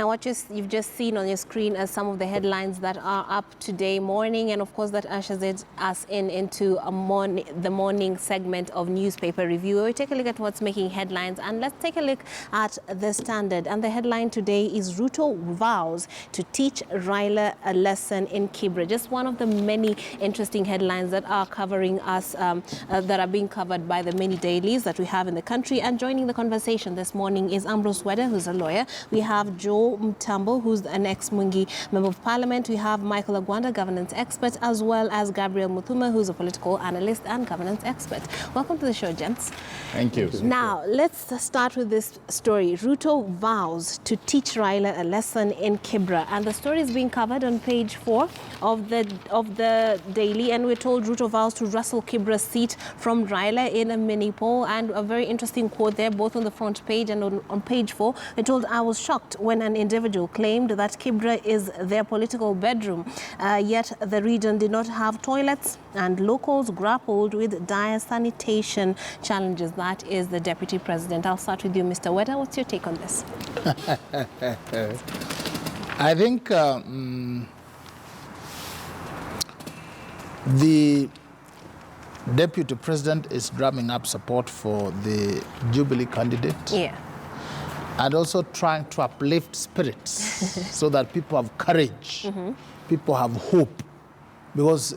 And what you've just seen on your screen are some of the headlines that are up today morning, and of course that ushers us into the morning segment of newspaper review, where we take a look at what's making headlines. And let's take a look at the Standard. And the headline today is Ruto vows to teach Raila a lesson in Kibra. Just one of the many interesting headlines that are covering us, that are being covered by the many dailies that we have in the country. And joining the conversation this morning is Ambrose Weda, who's a lawyer. We have Joe Mtambo, who's an ex-Mwingi member of parliament. We have Michael Agwanda, governance expert, as well as Gabriel Muthuma, who's a political analyst and governance expert. Welcome to the show, gents. Thank you. Now, let's start with this story. Ruto vows to teach Raila a lesson in Kibra. And the story is being covered on page 4 of the daily. And we're told Ruto vows to wrestle Kibra's seat from Raila in a mini poll. And a very interesting quote there, both on the front page and on page 4. We're told, I was shocked when an individual claimed that Kibra is their political bedroom. Yet the region did not have toilets, and locals grappled with dire sanitation challenges. That is the Deputy President. I'll start with you, Mr. Weda. What's your take on this? I think the Deputy President is drumming up support for the Jubilee candidate. Yeah. And also trying to uplift spirits so that people have courage, people have hope. Because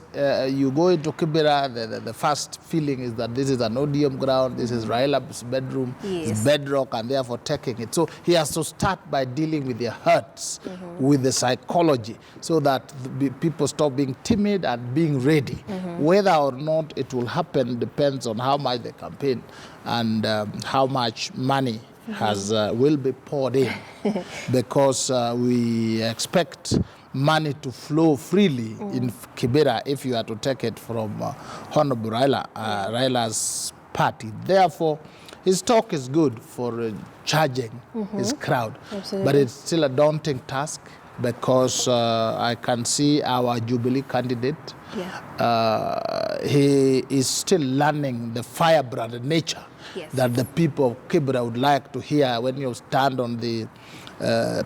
you go into Kibera, the first feeling is that this is an odium ground, this is Raila's bedroom, it's bedrock, and therefore taking it. So he has to start by dealing with their hurts, with the psychology, so that people stop being timid and being ready. Whether or not it will happen depends on how much they campaign and how much money will be poured in, because we expect money to flow freely in Kibera if you are to take it from Honorable Raila's party. Therefore, his talk is good for charging his crowd. Absolutely. But it's still a daunting task, because I can see our Jubilee candidate. He is still learning the firebrand nature that the people of Kibra would like to hear when you stand on the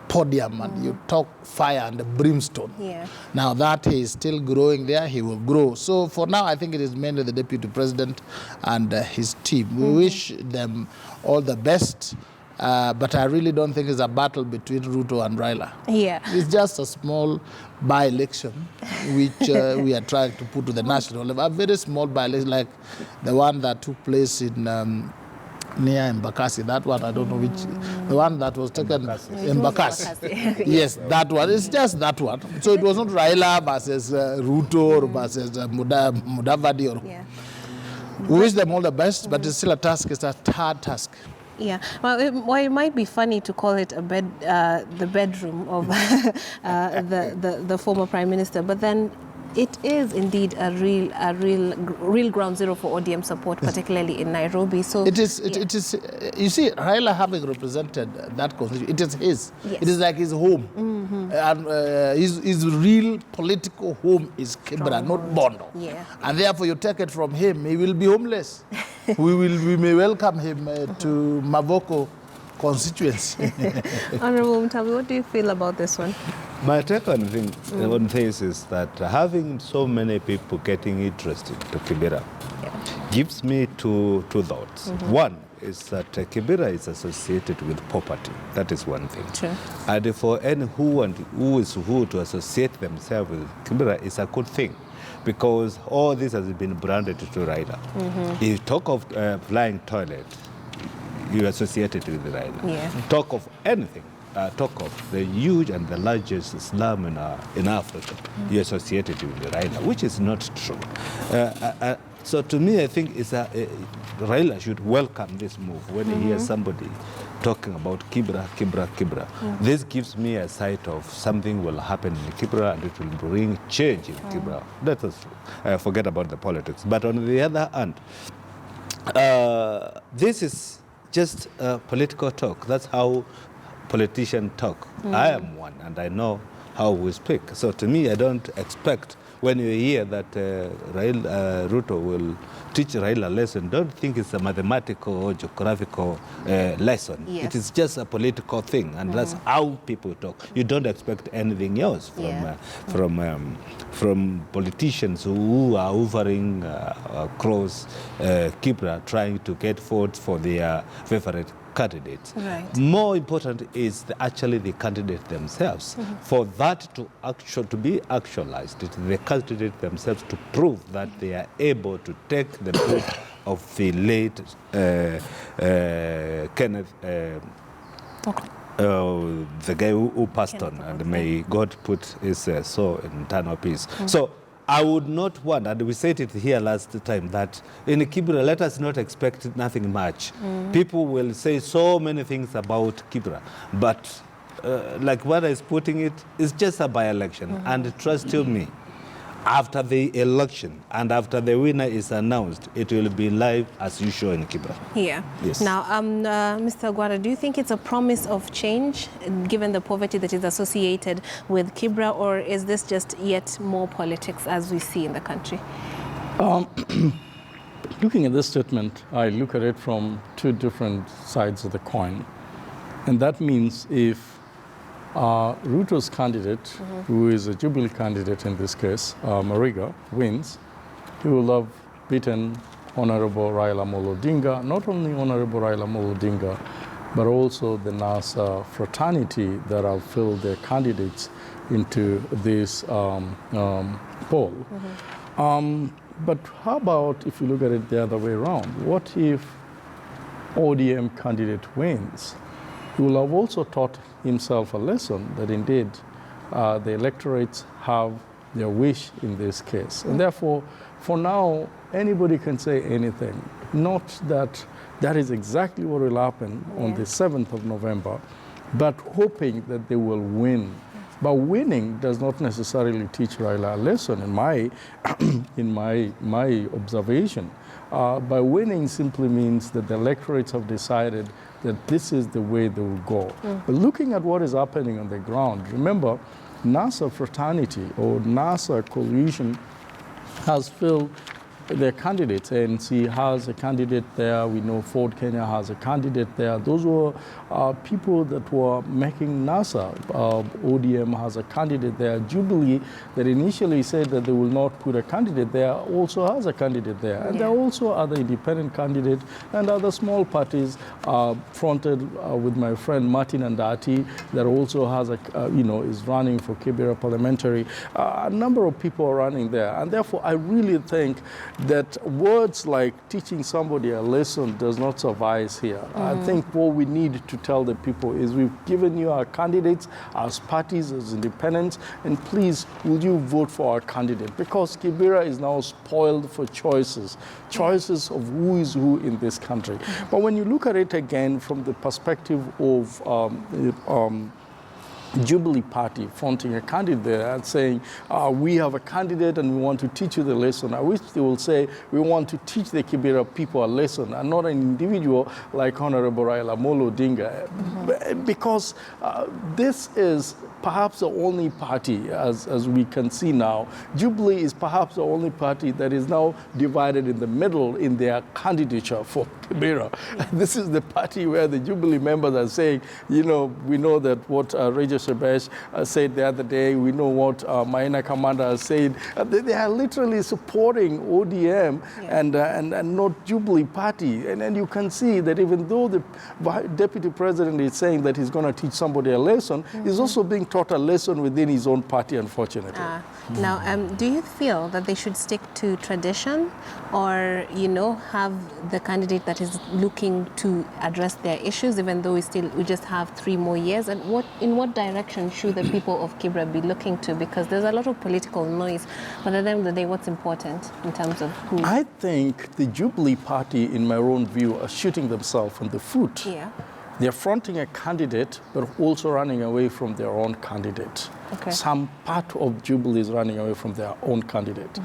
podium and you talk fire and the brimstone. Now that he is still growing there, he will grow. So for now, I think it is mainly the Deputy President and his team. We wish them all the best. But I really don't think it's a battle between Ruto and Raila. It's just a small by-election which we are trying to put to the national level. A very small by-election, like the one that took place in near Mbakasi. That one, I don't know which. The one that was taken in Mbakasi. Yes, that one. It's just that one. So it was not Raila versus Ruto or versus Mudavadi. We wish them all the best, but it's still a task. It's a hard task. Yeah, well, it might be funny to call it the bedroom of the former Prime Minister, but then it is indeed a real ground zero for ODM support, particularly in Nairobi. So it is. You see, Raila having represented that constituency, it is his. It is like his home, and his real political home is Kibra, not Bondo. And therefore, you take it from him, he will be homeless. we may welcome him to Mavoko constituency. Honorable Mtambi, what do you feel about this one? My take on things is that having so many people getting interested to Kibera gives me two thoughts. One is that Kibera is associated with poverty. That is one thing. True. And for any who is who to associate themselves with Kibera is a good thing, because all this has been branded to Raila. If you talk of flying toilet, you associate it with Raila. Talk of anything, talk of the huge and the largest slum in Africa, you associate it with Raila, which is not true. So to me, I think Raila should welcome this move when he hears somebody talking about Kibra. This gives me a sight of something will happen in Kibra, and it will bring change in Kibra. Let us forget about the politics. But on the other hand, this is just political talk. That's how politicians talk. I am one, and I know how we speak. So to me, I don't expect when you hear that Ruto will teach Raila a lesson, don't think it's a mathematical or geographical lesson. Yes. It is just a political thing, and that's how people talk. You don't expect anything else from politicians who are hovering across Kibra, trying to get votes for their favorite candidates. Right. More important is actually the candidate themselves. For that to be actualized, it's the candidate themselves to prove that they are able to take the book of the late Kenneth, the guy who passed on, and may God put his soul in eternal peace. So I would not want, and we said it here last time, that in Kibra, let us not expect nothing much. People will say so many things about Kibra, but like what is putting it, it's just a by-election. And trust me, after the election and after the winner is announced, it will be live as usual in Kibra. Yeah. Yes. Now, Mr. Guara, do you think it's a promise of change given the poverty that is associated with Kibra, or is this just yet more politics as we see in the country? Looking at this statement, I look at it from two different sides of the coin. And that means if Ruto's candidate, who is a Jubilee candidate in this case, Mariga, wins, he will have beaten Honorable Raila Odinga, not only Honorable Raila Odinga, but also the NASA fraternity that have filled their candidates into this poll. But how about if you look at it the other way around? What if ODM candidate wins? He will have also taught himself a lesson that indeed the electorates have their wish in this case. And therefore, for now, anybody can say anything. Not that that is exactly what will happen on the 7th of November, but hoping that they will win. But winning does not necessarily teach Raila a lesson in my observation. By winning simply means that the electorates have decided that this is the way they will go. But looking at what is happening on the ground, remember, NASA fraternity or NASA coalition has filled their candidates. ANC has a candidate there. We know Ford Kenya has a candidate there. Those were people that were making NASA. ODM has a candidate there. Jubilee, that initially said that they will not put a candidate there, also has a candidate there. And there are also other independent candidates and other small parties fronted with my friend Martin Andati that also has is running for Kibera parliamentary. A number of people are running there. And therefore, I really think that words like teaching somebody a lesson does not suffice here. I think what we need to tell the people is we've given you our candidates as parties, as independents, and please, will you vote for our candidate? Because Kibera is now spoiled for choices of who is who in this country. But when you look at it again from the perspective of Jubilee Party fronting a candidate there and saying, we have a candidate and we want to teach you the lesson. I wish they will say, we want to teach the Kibera people a lesson and not an individual like Honorable Raila Odinga. Because this is perhaps the only party, as we can see now. Jubilee is perhaps the only party that is now divided in the middle in their candidature for Kibera. This is the party where the Jubilee members are saying, we know that what Raja Shebesh said the other day, we know what Maina Kamanda has said. They are literally supporting ODM and not Jubilee Party. And then you can see that even though the Deputy President is saying that he's going to teach somebody a lesson, he's also being taught a lesson within his own party, unfortunately. Now, do you feel that they should stick to tradition or, have the candidate that is looking to address their issues, even though we just have 3 more years? And in what direction should the people of Kibra be looking to? Because there's a lot of political noise. But at the end of the day, what's important in terms of who? I think the Jubilee Party, in my own view, are shooting themselves in the foot. Yeah. They're fronting a candidate, but also running away from their own candidate. Okay. Some part of Jubilee is running away from their own candidate.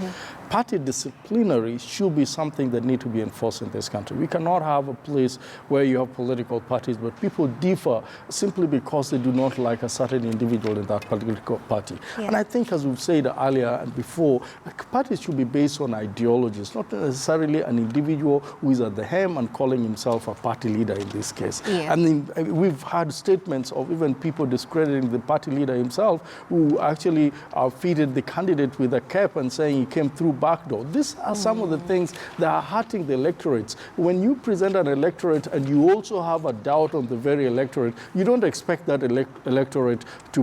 party disciplinary should be something that need to be enforced in this country. We cannot have a place where you have political parties, but people differ simply because they do not like a certain individual in that political party. Yeah. And I think, as we've said earlier and before, parties should be based on ideologies, not necessarily an individual who is at the helm and calling himself a party leader in this case. Yeah. And we've had statements of even people discrediting the party leader himself, who actually fitted the candidate with a cap and saying he came through backdoor. These are some of the things that are hurting the electorates. When you present an electorate and you also have a doubt on the very electorate, you don't expect that electorate to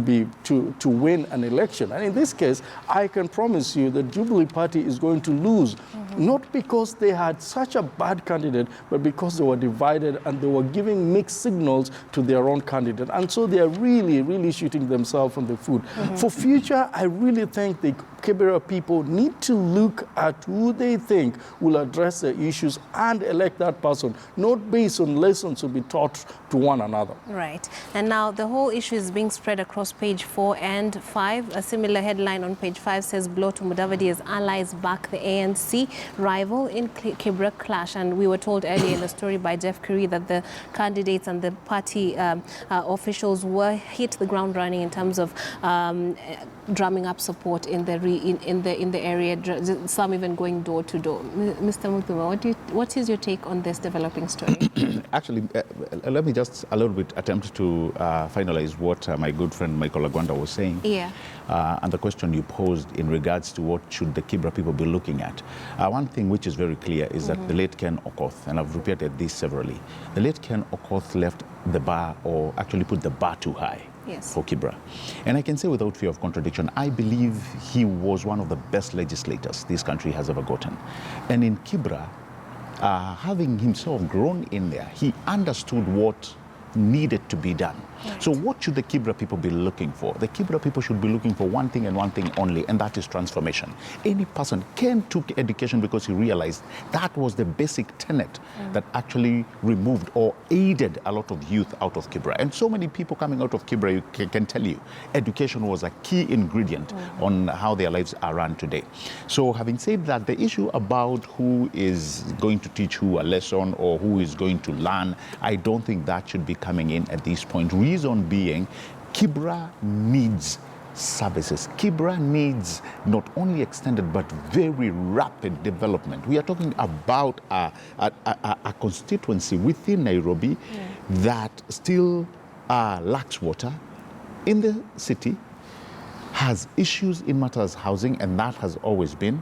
win an election. And in this case, I can promise you that Jubilee Party is going to lose, not because they had such a bad candidate, but because they were divided and they were giving mixed signals to their own candidate. And so they are really, really shooting themselves in the foot. For future, I really think the Kibera people need to look at who they think will address the issues and elect that person, not based on lessons to be taught to one another. Right. And now the whole issue is being spread across page 4 and 5. A similar headline on page 5 says, Blow to Mudavadi as allies back the ANC rival in Kibra clash. And we were told earlier in the story by Jeff Curry that the candidates and the party officials were hit the ground running in terms of drumming up support in the area, some even going door to door. Mr. Muthuma, what is your take on this developing story? Actually, let me just a little bit attempt to finalize what my good friend Michael Agwanda was saying. Yeah. And the question you posed in regards to what should the Kibra people be looking at. One thing which is very clear is that the late Ken Okoth, and I've repeated this severally, the late Ken Okoth left the bar, or actually put the bar too high. Yes. For Kibra. And I can say without fear of contradiction, I believe he was one of the best legislators this country has ever gotten. And in Kibra, having himself grown in there, he understood what needed to be done. Right. So what should the Kibra people be looking for? The Kibra people should be looking for one thing and one thing only, and that is transformation. Any person took education because he realized that was the basic tenet that actually removed or aided a lot of youth out of Kibra. And so many people coming out of Kibra, you can tell you, education was a key ingredient on how their lives are run today. So having said that, the issue about who is going to teach who a lesson or who is going to learn, I don't think that should be coming in at this point. Reason being, Kibra needs services. Kibra needs not only extended but very rapid development. We are talking about a constituency within Nairobi that still lacks water in the city, has issues in matters housing, and that has always been.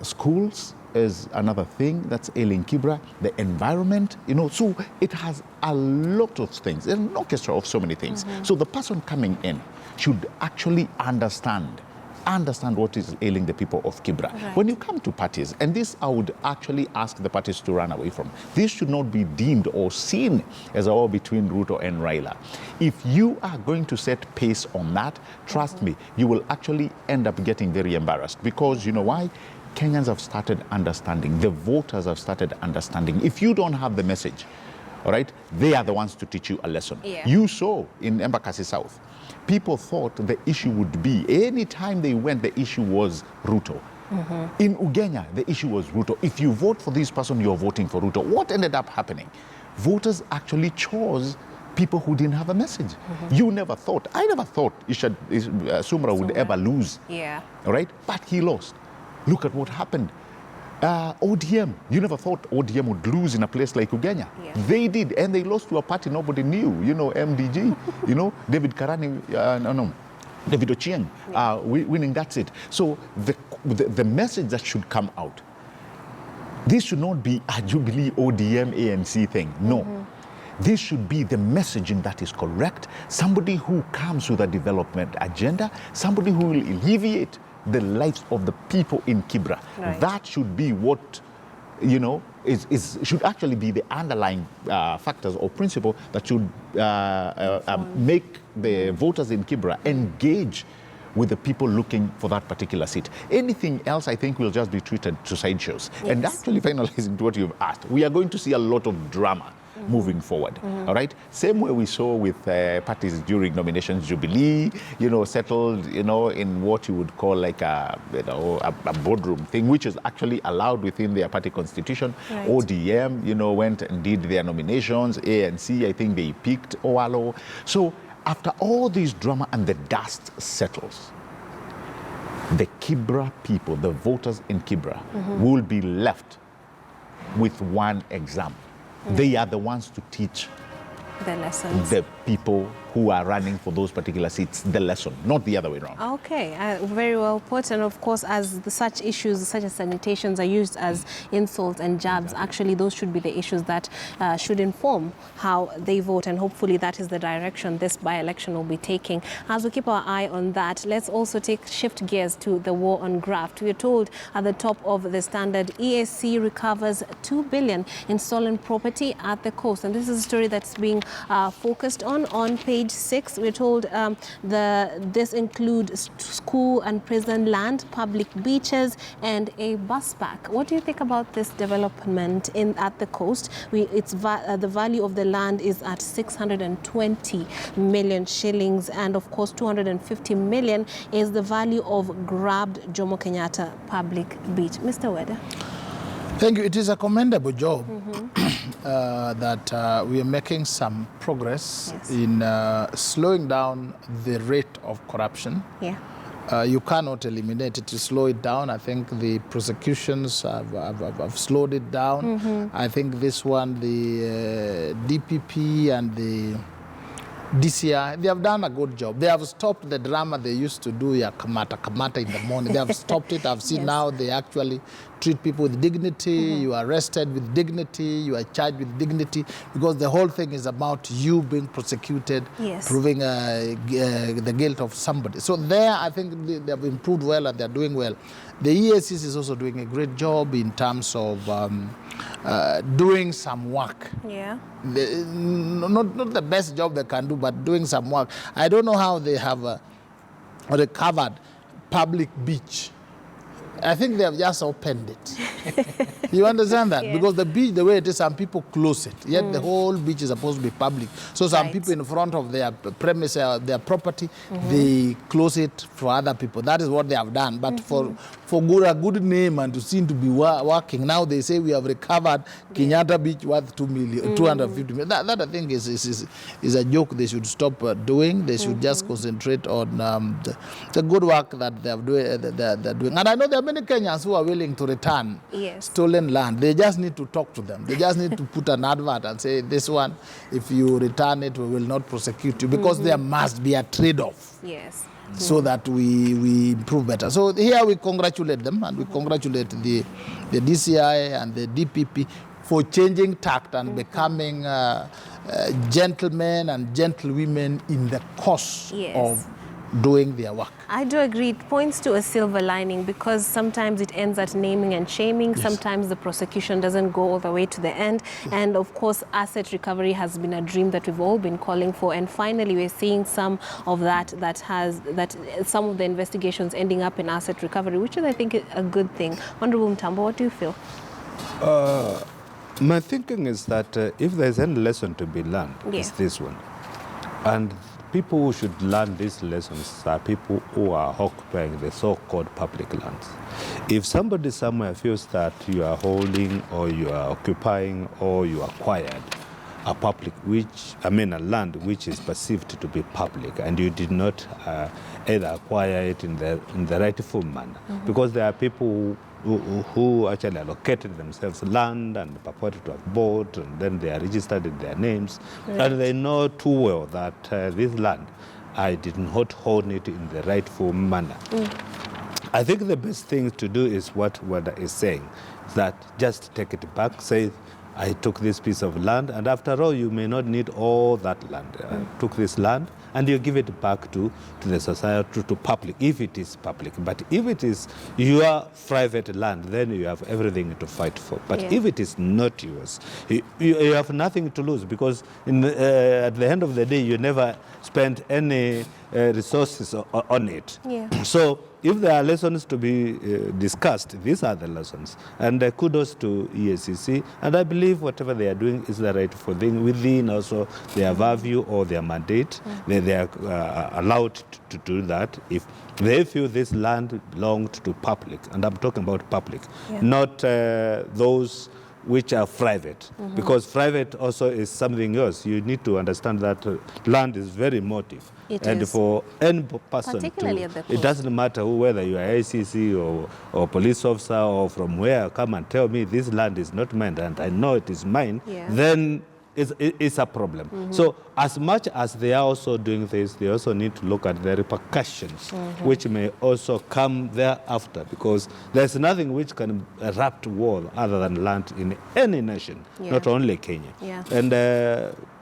Schools is another thing that's ailing Kibra, the environment, so it has a lot of things, an orchestra of so many things. So the person coming in should actually understand what is ailing the people of Kibra. Right. When you come to parties, and this I would actually ask the parties to run away from, this should not be deemed or seen as a war between Ruto and Raila. If you are going to set pace on that, trust me, you will actually end up getting very embarrassed, because you know why? Kenyans have started understanding, the voters have started understanding. If you don't have the message, all right, they are the ones to teach you a lesson. Yeah. You saw in Embakasi South, people thought the issue would be, anytime they went, the issue was Ruto. In Ugenya, the issue was Ruto. If you vote for this person, you're voting for Ruto. What ended up happening? Voters actually chose people who didn't have a message. I never thought Sumra would ever lose. Yeah. All right? But he lost. Look at what happened. ODM, you never thought ODM would lose in a place like Ugenya. Yeah. They did, and they lost to a party nobody knew. MDG, David Karani, David Ochieng, winning that seat. So the message that should come out, this should not be a Jubilee ODM ANC thing. No. This should be the messaging that is correct. Somebody who comes with a development agenda, somebody who will alleviate the lives of the people in Kibra. Right. That should be what, should actually be the underlying factors or principle that should make the voters in Kibra engage with the people looking for that particular seat. Anything else, I think, will just be treated to sideshows. And actually, finalizing to what you've asked, we are going to see a lot of drama moving forward. All right. Same way we saw with parties during nominations, Jubilee, settled, in what you would call like a boardroom thing, which is actually allowed within their party constitution. Right. ODM, went and did their nominations. ANC, I think they picked Owalo. So after all this drama and the dust settles, the Kibra people, the voters in Kibra, will be left with one exam. They are the ones to teach the lessons. The people who are running for those particular seats the lesson, not the other way around. Okay, very well put. And of course, as such issues such as sanitations are used as insults and jabs, actually those should be the issues that should inform how they vote, and hopefully that is the direction this by-election will be taking. As we keep our eye on that, let's also shift gears to the war on graft. We are told at the top of the Standard, EAC recovers 2 billion in stolen property at the coast, and this is a story that's being focused on page 6. We're told this includes school and prison land, public beaches, and a bus park. What do you think about this development at the coast? The value of the land is at 620 million shillings, and of course 250 million is the value of grabbed Jomo Kenyatta public beach. Mr. Weda. Thank you. It is a commendable job that we are making some progress in slowing down the rate of corruption. Yeah. You cannot eliminate it. To slow it down, I think the prosecutions have slowed it down. I think this one, the DPP and the DCI, they have done a good job. They have stopped the drama they used to do, kamata in the morning. They have stopped it. I've seen now they actually treat people with dignity. You are arrested with dignity. You are charged with dignity, because the whole thing is about you being prosecuted, proving the guilt of somebody. So there, I think they have improved well and they're doing well. The EACC is also doing a great job in terms of doing some work. Yeah. Not the best job they can do, but doing some work. I don't know how they have recovered public beach. I think they have just opened it. You understand that? Yes. Because the beach, the way it is, some people close it. Yet the whole beach is supposed to be public. So some people in front of their premise, their property, they close it for other people. That is what they have done. But for a good name and to seem to be working, now they say we have recovered Kenyatta Beach worth 250 million. That I think is a joke they should stop doing. They should just concentrate on the good work that they're doing. And I know there are many Kenyans who are willing to return stolen land. They just need to talk to them. They just need to put an advert and say, this one, if you return it, we will not prosecute you, because there must be a trade-off. Yes. So that we improve better. So here we congratulate them, and we congratulate the DCI and the DPP for changing tact and becoming gentlemen and gentlewomen in the course of doing their work. I do agree. It points to a silver lining, because sometimes it ends at naming and shaming. Sometimes the prosecution doesn't go all the way to the end. And of course, asset recovery has been a dream that we've all been calling for. And finally, we're seeing some of some of the investigations ending up in asset recovery, which is, I think, a good thing. Honorable Mtambo, what do you feel? My thinking is that if there's any lesson to be learned, it's this one. And people who should learn these lessons are people who are occupying the so-called public lands. If somebody somewhere feels that you are holding or you are occupying or you acquired a land which is perceived to be public, and you did not either acquire it in the rightful manner, because there are people who actually allocated themselves land and purported to have bought, and then they are registered in their names, and they know too well that this land, I did not own it in the rightful manner. I think the best thing to do is what Wada is saying, that just take it back, say, I took this piece of land, and after all, you may not need all that land. I took this land, and you give it back to the society, to public, if it is public. But if it is your private land, then you have everything to fight for. But if it is not yours, you have nothing to lose, because at the end of the day, you never spend any resources on it. So if there are lessons to be discussed, these are the lessons. And kudos to EACC. And I believe whatever they are doing is the rightful thing within also their value or their mandate. They are allowed to do that if they feel this land belonged to public. And I'm talking about public, not those which are private, because private also is something else. You need to understand that land is very emotive. And for any person, particularly at the coast, it doesn't matter whether you are ACC or police officer or from where, come and tell me this land is not mine and I know it is mine, then it's a problem. So as much as they are also doing this, they also need to look at the repercussions, which may also come thereafter, because there's nothing which can erupt war other than land in any nation, not only Kenya. And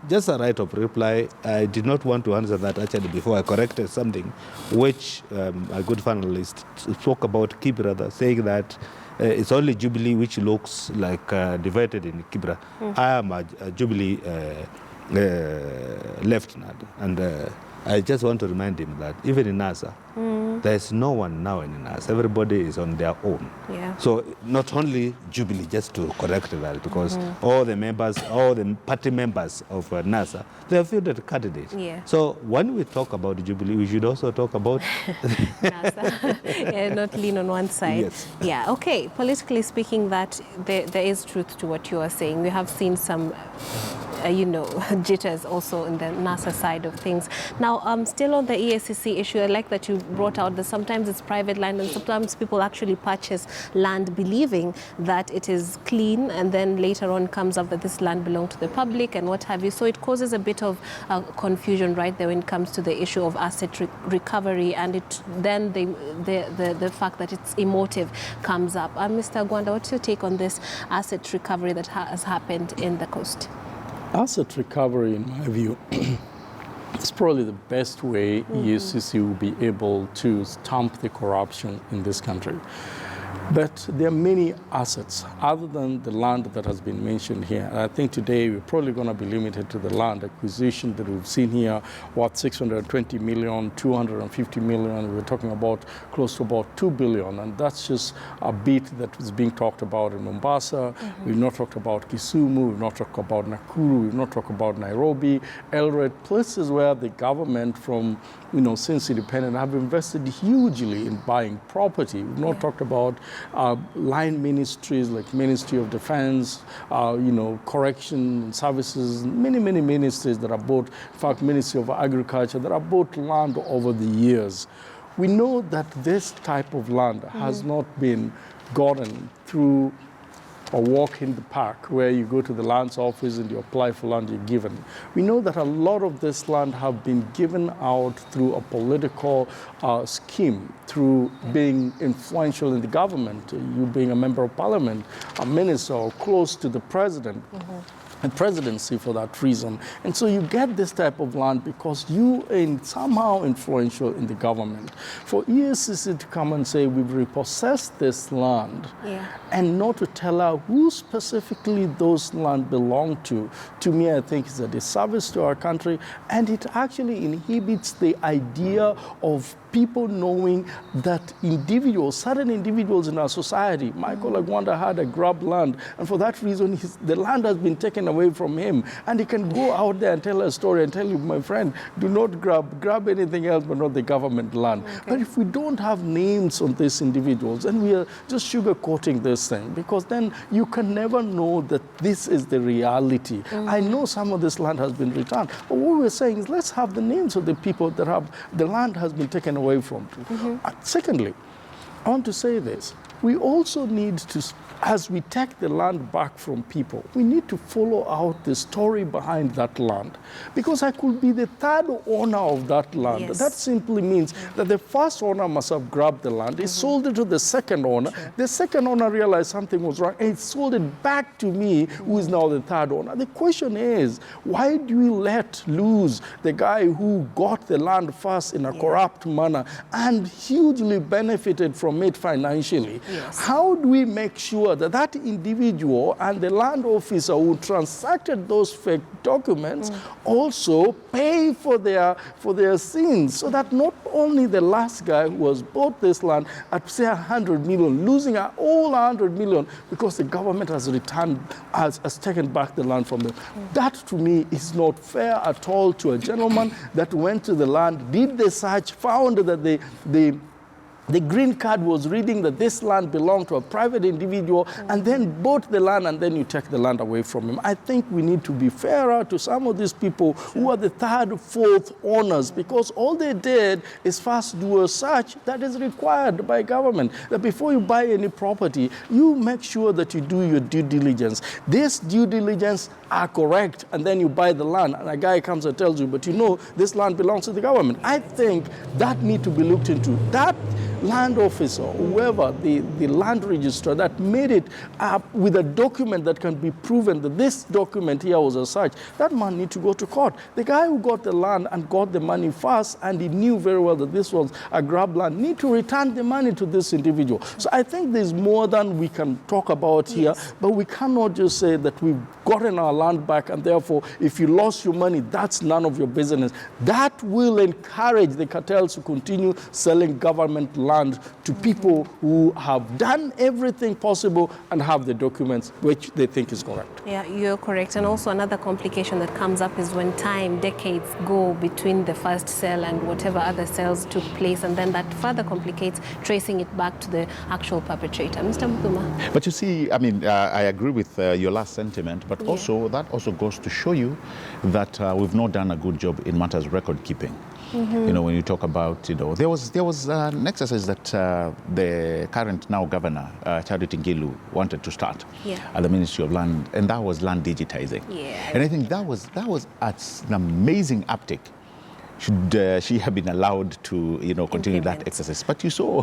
just a right of reply, I did not want to answer that actually before I corrected something which a good panelist spoke about Kibra, saying that it's only Jubilee which looks like divided in Kibra. I am a Jubilee lieutenant, and I just want to remind him that even in NASA, there is no one now in NASA. Everybody is on their own. So not only Jubilee, just to correct that, because all the members, all the party members of NASA, they are fielded candidates. So when we talk about Jubilee, we should also talk about NASA. Not lean on one side. Okay. Politically speaking, that there is truth to what you are saying. We have seen some jitters also in the NASA side of things. Now, still on the EACC issue, I like that you brought out that sometimes it's private land and sometimes people actually purchase land believing that it is clean, and then later on comes up that this land belongs to the public and what have you. So it causes a bit of confusion right there when it comes to the issue of asset recovery, and then the fact that it's emotive comes up. Mr. Gwanda, what's your take on this asset recovery that has happened in the coast? Asset recovery, in my view, is probably the best way EACC will be able to stamp the corruption in this country. But there are many assets other than the land that has been mentioned here. And I think today we're probably going to be limited to the land acquisition that we've seen here, what, 620 million, 250 million. We're talking about close to about 2 billion. And that's just a bit that is being talked about in Mombasa. We've not talked about Kisumu. We've not talked about Nakuru. We've not talked about Nairobi, Eldoret, places where the government from, since independence have invested hugely in buying property. We've not talked about line ministries like Ministry of Defense, correction services, many ministries that are bought, in fact, Ministry of Agriculture, that are bought land over the years. We know that this type of land has not been gotten through a walk in the park where you go to the lands office and you apply for land you're given. We know that a lot of this land have been given out through a political scheme, through being influential in the government, you being a member of parliament, a minister, or close to the president. And presidency for that reason. And so you get this type of land because you are somehow influential in the government. For EACC to come and say we've repossessed this land and not to tell her who specifically those land belong to me, I think is a disservice to our country, and it actually inhibits the idea of people knowing that certain individuals in our society, Michael Agwanda had a grab land, and for that reason, the land has been taken away from him. And he can go out there and tell a story and tell you, my friend, do not grab anything else but not the government land. But if we don't have names on these individuals, and we are just sugarcoating this thing, because then you can never know that this is the reality. I know some of this land has been returned, but what we're saying is let's have the names of the people that the land has been taken away from. Secondly, I want to say this. we also need to, as we take the land back from people, we need to follow out the story behind that land. Because I could be the third owner of that land. Yes. That simply means that the first owner must have grabbed the land. He sold it to the second owner. Sure. The second owner realized something was wrong and he sold it back to me, who is now the third owner. The question is, why do we let lose the guy who got the land first in a corrupt manner and hugely benefited from it financially? Yes. How do we make sure that that individual and the land officer who transacted those fake documents also pay for their sins, so that not only the last guy who has bought this land at say 100 million, losing all 100 million because the government has returned, has taken back the land from them. That to me is not fair at all to a gentleman that went to the land, did the search, found that the green card was reading that this land belonged to a private individual, and then bought the land, and then you take the land away from him. I think we need to be fairer to some of these people who are the third, fourth owners, because all they did is first do a search that is required by government. That before you buy any property, you make sure that you do your due diligence. This due diligence are correct, and then you buy the land, and a guy comes and tells you, but you know this land belongs to the government. I think that need to be looked into. That land officer, whoever, the land registrar that made it up with a document that can be proven that this document here was a search, that man need to go to court. The guy who got the land and got the money first, and he knew very well that this was a grab land, need to return the money to this individual. So I think there's more than we can talk about here, but we cannot just say that we've gotten our land back, and therefore if you lost your money, that's none of your business. That will encourage the cartels to continue selling government land to people who have done everything possible and have the documents which they think is correct. Yeah, you're correct. And also another complication that comes up is when decades go between the first sale and whatever other sales took place, and then that further complicates tracing it back to the actual perpetrator. Mr. Mukuma. But you see, I mean, I agree with your last sentiment, but also that also goes to show you that we've not done a good job in matters record keeping. You know, when you talk about, you know, there was an exercise that the current now governor, Charity Ngilu, wanted to start at the Ministry of Land, and that was land digitizing. And I think that was an amazing uptick. Should she have been allowed to, you know, continue that exercise? But you saw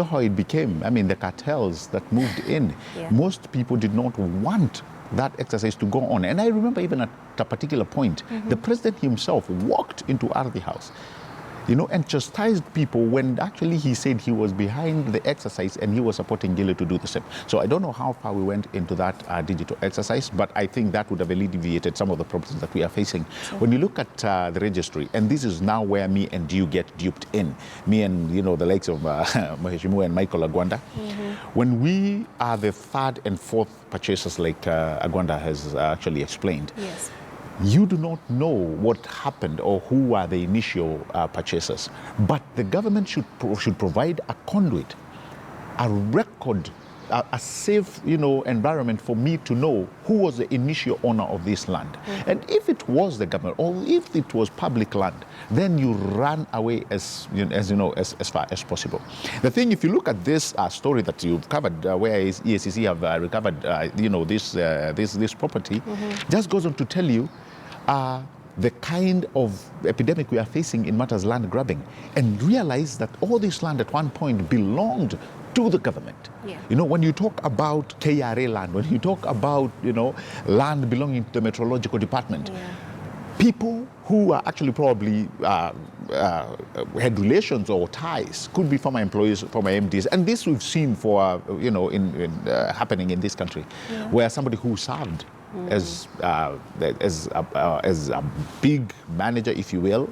how it became. I mean, the cartels that moved in, most people did not want that exercise to go on. And I remember even at a particular point, the president himself walked into Ardhi House, you know, and chastised people when actually he said he was behind the exercise and he was supporting Gile to do the same. So I don't know how far we went into that digital exercise, but I think that would have alleviated some of the problems that we are facing. When you look at the registry, and this is now where me and you get duped in, me and, you know, the likes of Maheshimua and Michael Agwanda, when we are the third and fourth purchasers, like Agwanda has actually explained, you do not know what happened or who were the initial purchasers. But the government should provide a conduit, a record, a safe, you know, environment for me to know who was the initial owner of this land. And if it was the government, or if it was public land, then you run away as far as possible. The thing, if you look at this story that you've covered, where EACC have recovered, this property, just goes on to tell you the kind of epidemic we are facing in matters land grabbing, and realize that all this land at one point belonged to the government. You know, when you talk about KRA land, when you talk about, you know, land belonging to the Meteorological Department, people who are actually probably had relations or ties, could be former employees, former MDs, and this we've seen for, you know, happening in this country, where somebody who served as a big manager, if you will,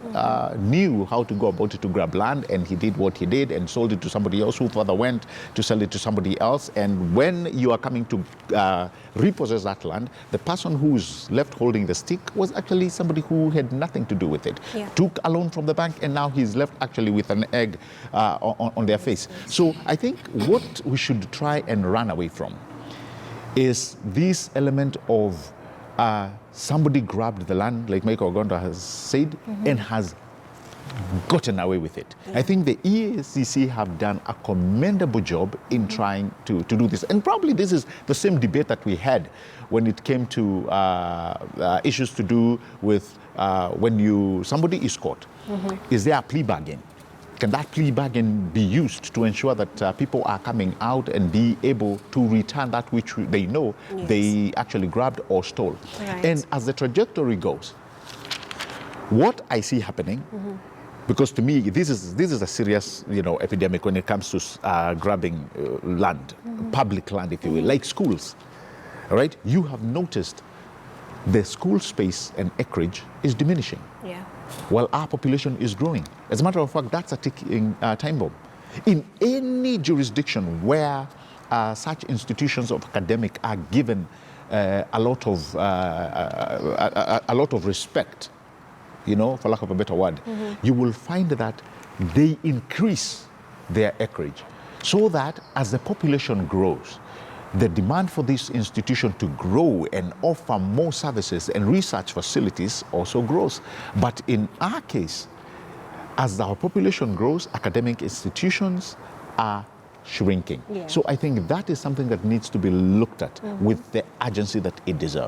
knew how to go about it to grab land, and he did what he did and sold it to somebody else, who further went to sell it to somebody else. And when you are coming to repossess that land, the person who's left holding the stick was actually somebody who had nothing to do with it. Took a loan from the bank, and now he's left actually with an egg on their face. So I think what we should try and run away from is this element of somebody grabbed the land, like Michael Ogonda has said, and has gotten away with it. I think the EACC have done a commendable job in trying to do this. And probably this is the same debate that we had when it came to issues to do with when somebody is caught. Is there a plea bargain? Can that plea bargain be used to ensure that people are coming out and be able to return that which they know they actually grabbed or stole? Right. And as the trajectory goes, what I see happening, because to me this is a serious epidemic when it comes to grabbing land, public land, if you will, like schools. All right, you have noticed the school space and acreage is diminishing. Yeah. While our population is growing. As a matter of fact, that's a ticking time bomb. In any jurisdiction where such institutions of academic are given a lot of respect, for lack of a better word, you will find that they increase their acreage, so that as the population grows, the demand for this institution to grow and offer more services and research facilities also grows. But in our case, as our population grows, academic institutions are shrinking. Yeah. So I think that is something that needs to be looked at with the urgency that it deserves.